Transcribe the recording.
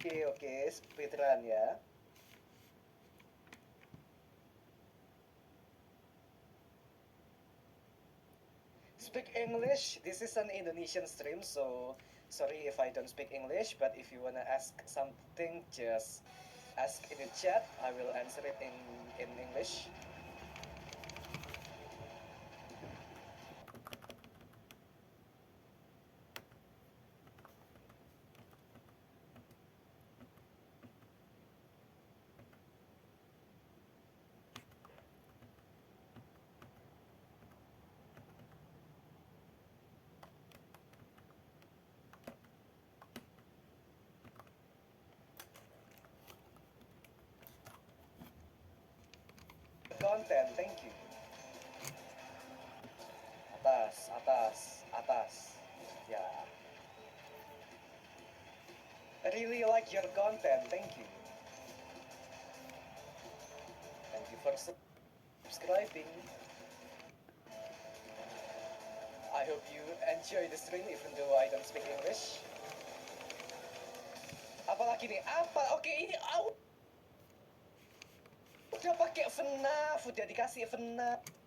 Oke, speedrun ya. Speak English. This is an Indonesian stream, so sorry if I don't speak English, but if you wanna ask something, just ask in the chat. I will answer it in English. Content, thank you. Atas. Yeah. I really like your content, thank you. Thank you for subscribing. I hope you enjoy the stream even though I don't speak English. Apalagi nih? Apa? Oke, ini udah pakai FNAF, udah dikasih FNAF.